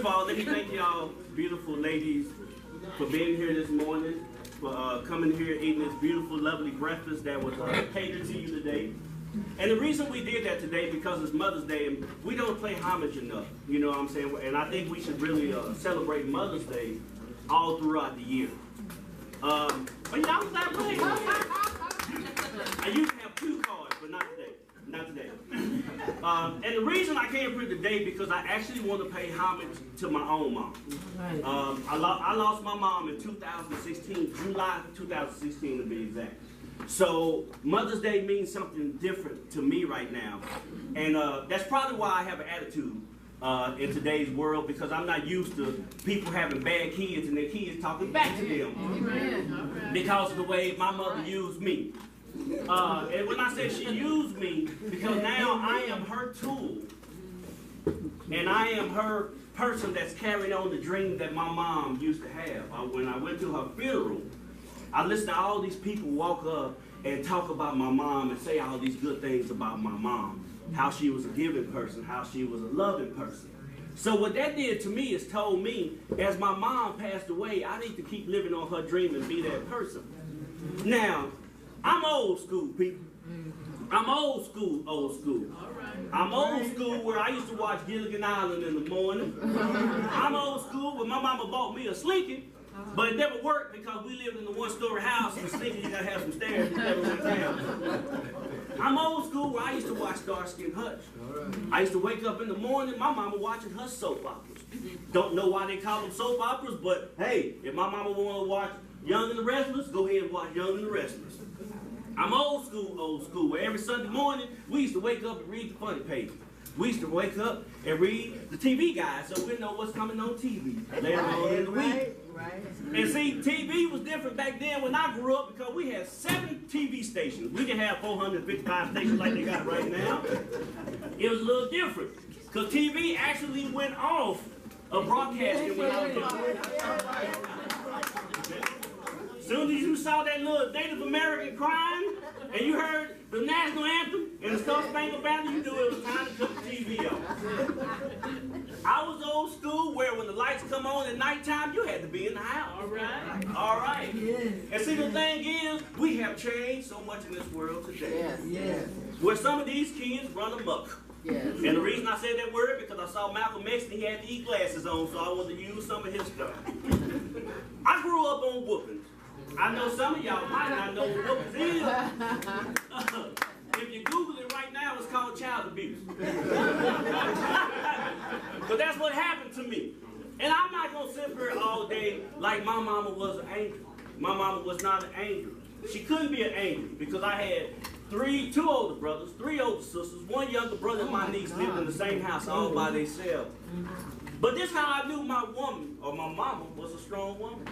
of all, let me thank y'all, beautiful ladies, for being here this morning, for coming here, eating this beautiful, lovely breakfast that was catered to you today. And the reason we did that today, because it's Mother's Day, and we don't play homage enough, you know what I'm saying? And I think we should really celebrate Mother's Day all throughout the year. But y'all was not playing. And you can have 2 cards, but not today. Not today. And the reason I came here today, because I actually want to pay homage to my own mom. I lost my mom in 2016, July 2016 to be exact. So Mother's Day means something different to me right now. And that's probably why I have an attitude in today's world, because I'm not used to people having bad kids and their kids talking back to them because of the way my mother used me. And when I say she used me, because now I am her tool, and I am her person that's carrying on the dream that my mom used to have. When I went to her funeral, I listened to all these people walk up and talk about my mom and say all these good things about my mom, how she was a giving person, how she was a loving person. So what that did to me is told me, as my mom passed away, I need to keep living on her dream and be that person. Now, I'm old school, people. I'm old school, old school. I'm old school where I used to watch Gilligan Island in the morning. I'm old school where my mama bought me a Slinky, but it never worked because we lived in a 1-story house, and Slinky, you gotta have some stairs. It never went down. I'm old school where I used to watch Starsky and Hutch. I used to wake up in the morning, my mama watching her soap operas. Don't know why they call them soap operas, but hey, if my mama want to watch Young and the Restless, go ahead and watch Young and the Restless. I'm old school, where every Sunday morning, we used to wake up and read the funny pages. We used to wake up and read the TV guide so we know what's coming on TV later on in the week. And see, TV was different back then when I grew up, because we had 7 TV stations. We didn't have 455 stations like they got right now. It was a little different, because TV actually went off of broadcasting when I was young. As soon as you saw that little Native American crying, and you heard the national anthem and the Star Spangled Banner, you knew it was time to cut the TV off. I was old school where when the lights come on at nighttime, you had to be in the house. All right. All right. Yes. And see, the thing is, we have changed so much in this world today. Yes. Yes. Where some of these kids run amok. Yes. And the reason I said that word, because I saw Malcolm X and he had the E-glasses on, so I wanted to use some of his stuff. I grew up on whoopings. I know some of y'all might not know what whoopings is. If you Google it right now, it's called child abuse. Because that's what happened to me. And I'm not going to sit here all day like my mama was an angel. My mama was not an angel. She couldn't be an angel, because I had 2 older brothers, 3 older sisters, 1 younger brother, and my niece lived in the same house all by themselves. But this is how I knew my woman, or my mama, was a strong woman.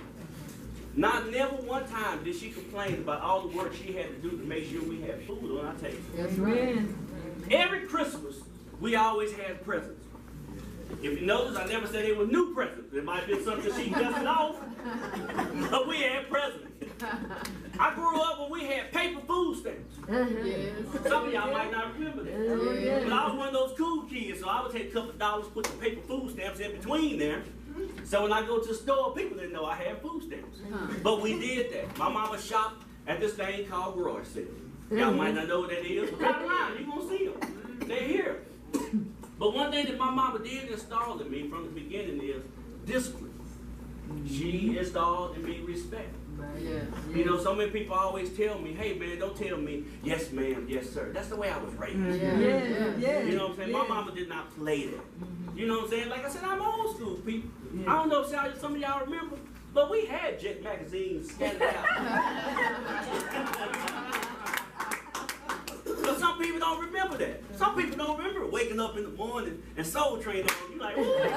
Never one time did she complain about all the work she had to do to make sure we had food on our table. That's right. Every Christmas, we always had presents. If you notice, I never said they were new presents. It might have been something she dusted off, but we had presents. I grew up when we had paper food stamps. Yes. Some of y'all might not remember that. Yes. But I was one of those cool kids, so I would take a couple of dollars, put the paper food stamps in between there. So when I go to the store, people didn't know I had food stamps. But we did that. My mama shopped at this thing called garage sale. Y'all might not know what that is. Right around, you're going to see them. They're here. But one thing that my mama did install in me from the beginning is discipline. She installed in me respect. You know, so many people always tell me, hey man, don't tell me, yes ma'am, yes sir. That's the way I was raised. You know what I'm saying? My mama did not play that. You know what I'm saying? Like I said, I'm old school, people. I don't know if some of y'all remember, but we had Jet magazines scattered out. But some people don't remember that. Some people don't remember waking up in the morning and Soul Train on. You like, ooh.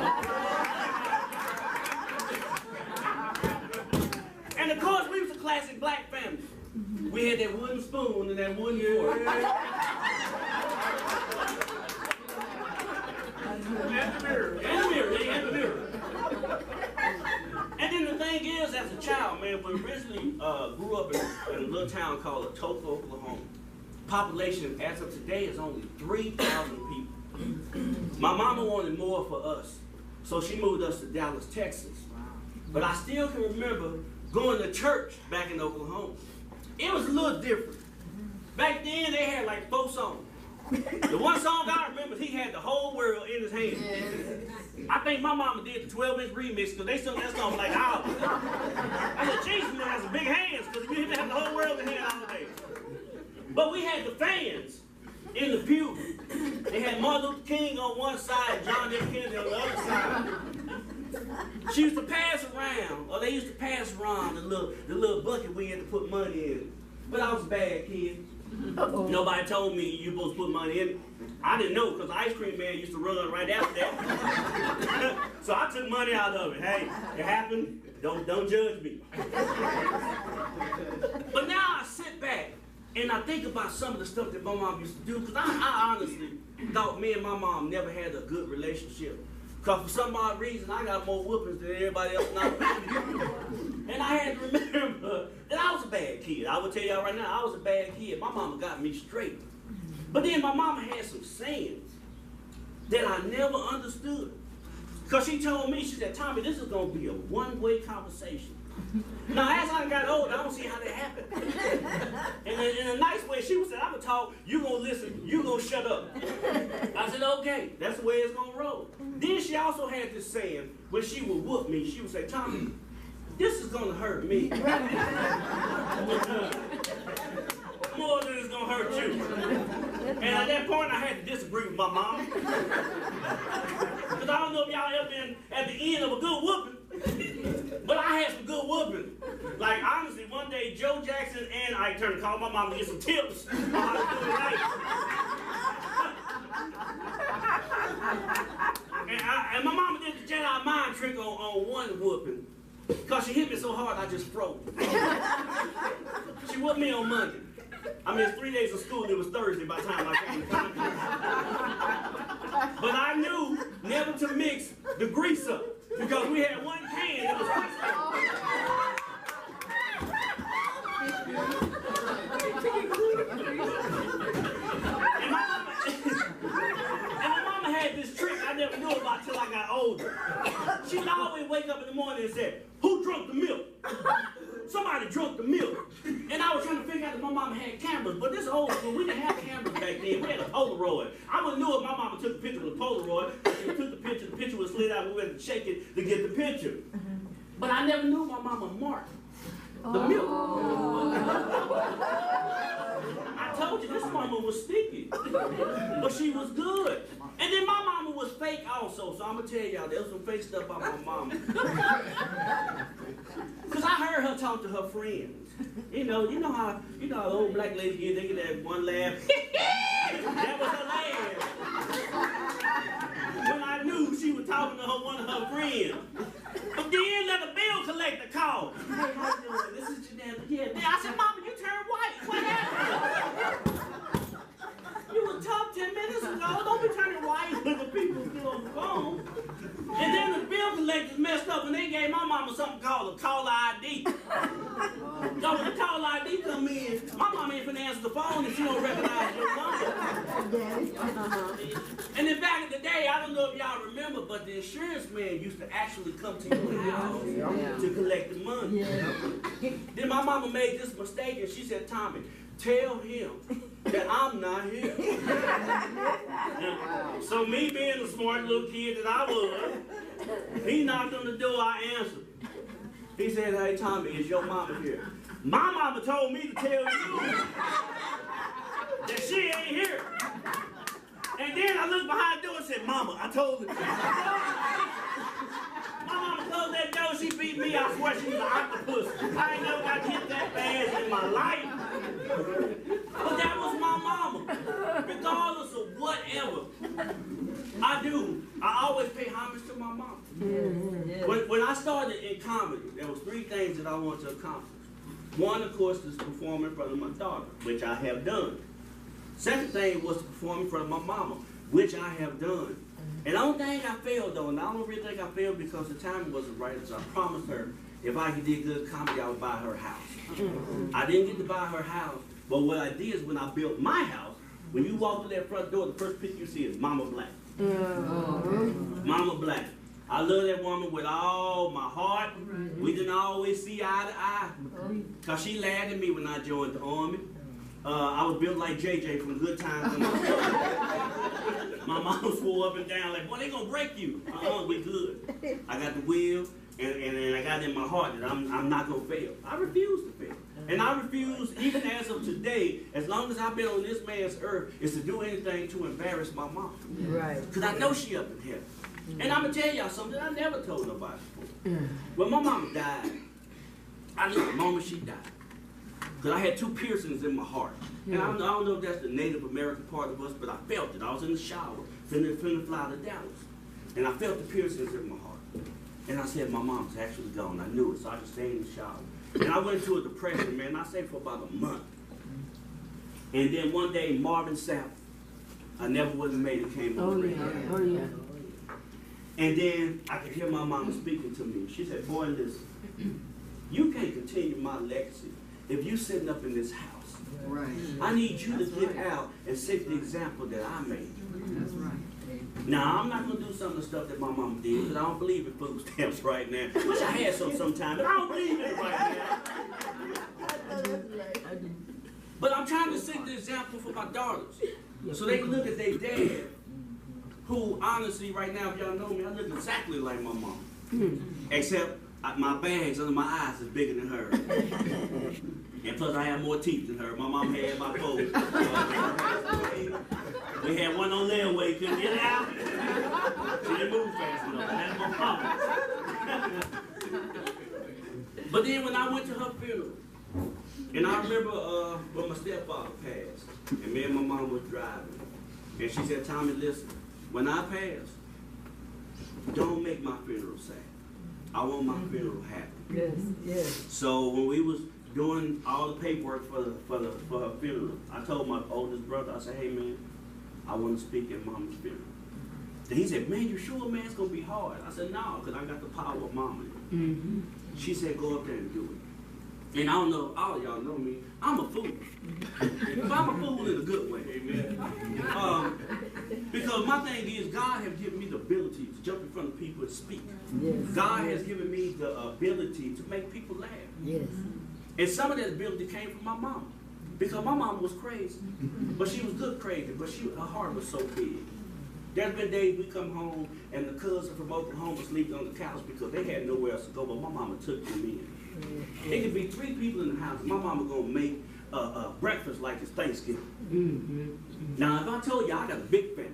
And of course, we was a classic black family. We had that wooden spoon and that wooden fork. And the mirror. And the mirror. They had the mirror. And then the thing is, as a child, man, we originally grew up in a little town called Atoka, Oklahoma. Population as of today is only 3,000 people. My mama wanted more for us. So she moved us to Dallas, Texas. But I still can remember going to church back in Oklahoma. It was a little different. Back then, they had like 4 songs. The one song I remember, he had the whole world in his hand. I think my mama did the 12-inch remix because they sung that song like hours. I said, Jesus, man, that's some big hands because you didn't have the whole world in hand all day. But we had the fans in the pew. They had Martin Luther King on one side, John F. Kennedy on the other side. She used to pass around, or they used to pass around the little bucket we had to put money in. But I was a bad kid. Nobody told me you supposed to put money in. I didn't know because the ice cream man used to run right after that. So I took money out of it. Hey, it happened. Don't judge me. But now I sit back and I think about some of the stuff that my mom used to do because I honestly thought me and my mom never had a good relationship. Because for some odd reason, I got more whoopings than everybody else in our family. And I had to remember that I was a bad kid. I will tell y'all right now, I was a bad kid. My mama got me straight. But then my mama had some sayings that I never understood. Because she told me, she said, Tommy, this is going to be a one-way conversation. Now, as I got older, I don't see how that happened. And in a nice way, she would say, I'm going to talk, you going to listen, you going to shut up. I said, okay, that's the way it's going to roll. Then she also had this saying, when she would whoop me, she would say, Tommy, this is going to hurt me. More than it's going to hurt you. And at that point, I had to disagree with my mom. Because I don't know if y'all ever been at the end of a good whooping. But I had some good whooping. Like, honestly, one day, Joe Jackson and Ike Turner called my mom to get some tips on how to do it right. And my mama did the Jedi mind trick on one whooping. Because she hit me so hard, I just froze. She whooped me on Monday. I missed 3 days of school, and it was Thursday by the time I came to college. But I knew never to mix the grease up. Because we had one can that was grease up. And my mama had this trick I never knew about till I got older. She'd always wake up in the morning and say, who drunk the milk? Somebody drunk the milk. And I was trying to figure out if my mama had cameras, but this old school, we didn't have cameras back then. We had a Polaroid. I would have knew if my mama took a picture with a Polaroid. She took the picture was slid out, we had to shake it to get the picture. But I never knew my mama marked the milk. I told you this mama was sticky, but she was good. And then my mama was fake also, so I'm gonna tell y'all there was some fake stuff about my mama. Cause I heard her talk to her friends. You know how the old black lady get, they get that one laugh. That was her laugh. When I knew she was talking to one of her friends. But then let the bill collector call. Hey, how you doing? This is Janelle. Yeah. Then I said, Mama, you turned white. What happened? You were tough 10 minutes ago. Don't be turning white when the people still on the phone. And then the bill collectors messed up and they gave my mama something called a caller ID. So when the caller ID come in, my mama ain't finna answer the phone if she don't recognize your number. And then back in the day, I don't know if y'all remember, but the insurance man used to actually come to your house to collect the money. Then my mama made this mistake and she said, Tommy, tell him that I'm not here. So me being the smart little kid that I was, he knocked on the door, I answered. He said, hey Tommy, is your mama here? My mama told me to tell you that she ain't here. And then I looked behind the door and said, Mama, I told her. My mama closed that door, she beat me, I swear she was an octopus. I ain't never got hit that fast in my life. But that was my mama. Regardless of whatever I do, I always pay homage to my mama. When I started in comedy, there was 3 things that I wanted to accomplish. One, of course, is perform in front of my daughter, which I have done. Second thing was to perform in front of my mama, which I have done. And the only thing I failed though, and I don't really think I failed because the timing wasn't right, is I promised her if I did good comedy, I would buy her house. I didn't get to buy her house, but what I did is when I built my house, when you walk through that front door, the first picture you see is Mama Black. Mama Black. I love that woman with all my heart. We didn't always see eye to eye. Because she laughed at me when I joined the Army. I was built like JJ from Good Times. My mom swore up and down like, boy, they going to break you. We good. I got the will, and I got it in my heart that I'm not going to fail. I refuse to fail. And I refuse, even as of today, as long as I've been on this man's earth, is to do anything to embarrass my mom. Right. Because I know she up in heaven. And I'm going to tell y'all something I never told nobody before. When my mama died, I knew the moment she died. Because I had 2 piercings in my heart. And I don't know if that's the Native American part of us, but I felt it. I was in the shower, finna fly to Dallas. And I felt the piercings in my heart. And I said, my mom's actually gone. I knew it, so I just stayed in the shower. And I went into a depression, man. I stayed for about a month. And then one day, Marvin Sapp, I never would have made it, came over. Oh, yeah. And then I could hear my mama speaking to me. She said, boy, listen, you can't continue my legacy if you sitting up in this house. Right. I need you to get out and set the example that I made. That's right. Now, I'm not going to do some of the stuff that my mama did, because I don't believe in food stamps right now. Wish I had some sometime, but I don't believe in it right now. But I'm trying to set the example for my daughters, so they can look at their dad, who, honestly, right now, if y'all know me, I look exactly like my mom. Except my bags under my eyes is bigger than her. And plus, I have more teeth than her. My mom had about 4. We had one on layaway, couldn't get it out. She didn't move fast enough. That's my mama. But then when I went to her funeral, and I remember when my stepfather passed, and me and my mom was driving, and she said, Tommy, listen, when I pass, don't make my funeral sad. I want my funeral happy. Yes. So when we was doing all the paperwork for her funeral, I told my oldest brother, I said, hey man, I want to speak at Mama's funeral. And he said, man, you sure, man, it's going to be hard? I said, no, because I got the power of Mama. She said, go up there and do it. And I don't know if all of y'all know me, I'm a fool. But I'm a fool in a good way, amen. Because my thing is, God has given me the ability to jump in front of people and speak. Yes. God has given me the ability to make people laugh. Yes. And some of that ability came from my mom. Because my mom was crazy. But she was good crazy, but her heart was so big. There's been days we come home and the cousin from Oklahoma sleeping on the couch because they had nowhere else to go, but my mama took them in. It could be 3 people in the house. My mama gonna make breakfast like it's Thanksgiving. Now, if I told you I got a big family,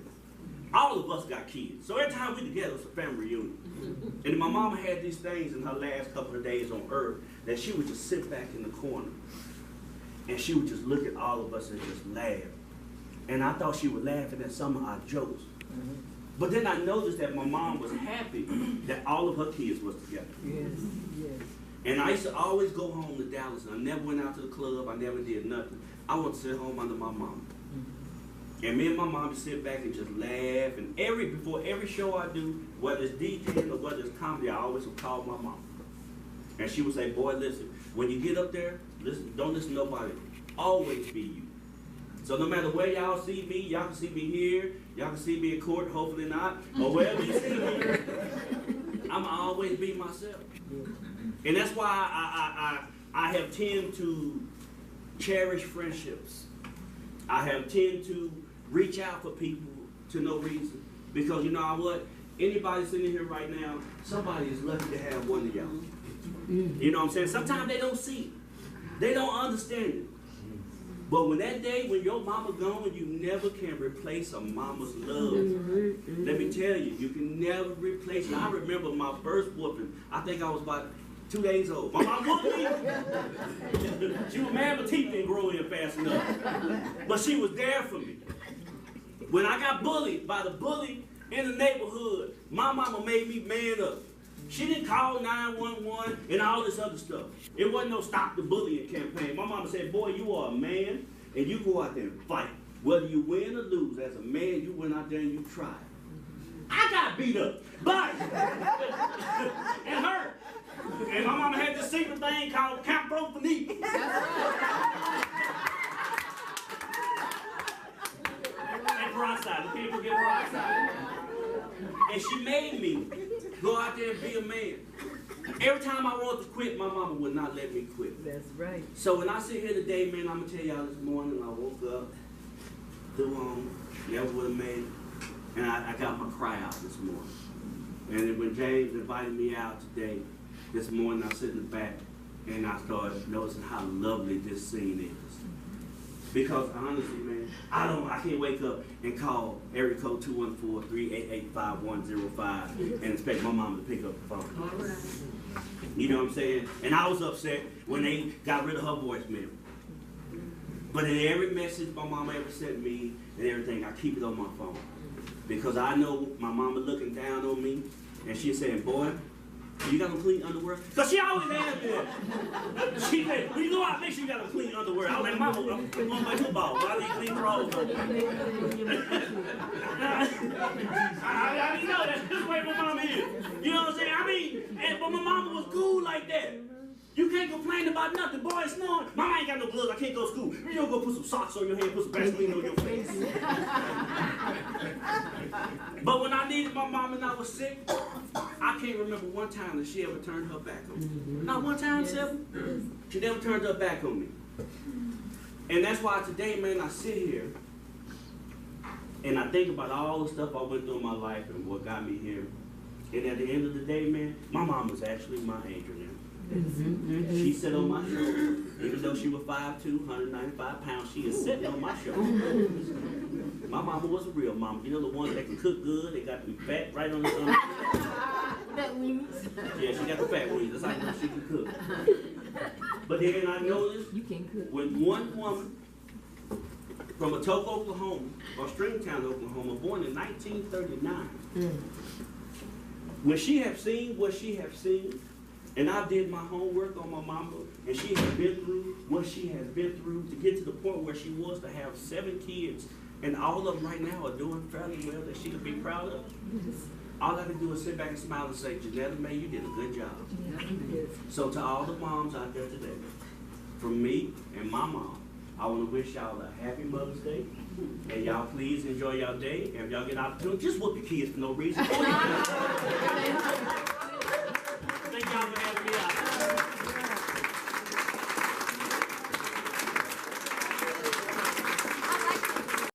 all of us got kids. So every time we together, it's a family reunion. And my mama had these things in her last couple of days on earth that she would just sit back in the corner and she would just look at all of us and just laugh. And I thought she was laughing at some of our jokes. But then I noticed that my mom was happy that all of her kids was together. Yes. And I used to always go home to Dallas, and I never went out to the club. I never did nothing. I would sit home under my mom. And me and my mom would sit back and just laugh. And before every show I do, whether it's DJing or whether it's comedy, I always would call my mom. And she would say, boy, listen, when you get up there, listen, don't listen to nobody. Always be you. So no matter where y'all see me, y'all can see me here, y'all can see me in court, hopefully not, or wherever you see me, I'm always be myself. And that's why I have tended to cherish friendships. I have tended to reach out for people to no reason. Because you know what? Anybody sitting here right now, somebody is lucky to have one of y'all. You know what I'm saying? Sometimes they don't see it. They don't understand it. But when that day when your mama gone, you never can replace a mama's love. Let me tell you, you can never replace it. I remember my first whooping. I think I was about 2 days old. My mom whooped me. She was mad my teeth didn't grow in fast enough. But she was there for me. When I got bullied by the bully in the neighborhood, my mama made me man up. She didn't call 911 and all this other stuff. It wasn't no stop the bullying campaign. My mama said, boy, you are a man and you go out there and fight. Whether you win or lose, as a man, you went out there and you tried. I got beat up, but it hurt. And my mama had this secret thing called Camprophenite. And peroxide. We can't forget peroxide. And she made me Go out there and be a man. Every time I wanted to quit, my mama would not let me quit. That's right. So when I sit here today, man, I'm going to tell y'all this morning, I woke up, threw on, never would have made it, and I got my cry out this morning. And then when James invited me out today, this morning, I sit in the back, and I started noticing how lovely this scene is. Because honestly, man, I can't wake up and call area code 214-388-5105 and expect my mama to pick up the phone. All right. You know what I'm saying? And I was upset when they got rid of her voicemail. But in every message my mama ever sent me and everything, I keep it on my phone. Because I know my mama looking down on me and she's saying, boy, you got on clean underwear? Because she always had that. She said, when you go out, make sure you got on clean underwear. I was like, mama, I'm going to play football. Why do you clean drawers? I didn't know that's just the way my mama is. You know what I'm saying? I mean, but my mama was cool like that. You can't complain about nothing. Boy, it's snowing. Mama ain't got no gloves. I can't go to school. You don't go put some socks on your hand, put some Vaseline on your face. But when I needed my mom and I was sick, I can't remember one time that she ever turned her back on me. Not one time, Seven. She never turned her back on me. And that's why today, man, I sit here and I think about all the stuff I went through in my life and what got me here. And at the end of the day, man, my mom was actually my angel now. She sat on my shoulder. Even though she was 5'2", 195 pounds, she is sitting on my shoulder. My mama was a real mama. You know the ones that can cook good? They got to be fat right on the stomach. Fat wings. Yeah, she got the fat wings. That's how she can cook. But then I noticed You can cook. when one woman from Atoka, Oklahoma, or Stringtown, Oklahoma, born in 1939, when she have seen what she have seen, and I did my homework on my mama, and she has been through what she has been through to get to the point where she was to have 7 kids, and all of them right now are doing fairly well that she could be proud of. All I can do is sit back and smile and say, Janetta May, you did a good job. So to all the moms out there today, from me and my mom, I want to wish y'all a happy Mother's Day. And y'all please enjoy y'all day. And if y'all get an opportunity, just whoop your kids for no reason.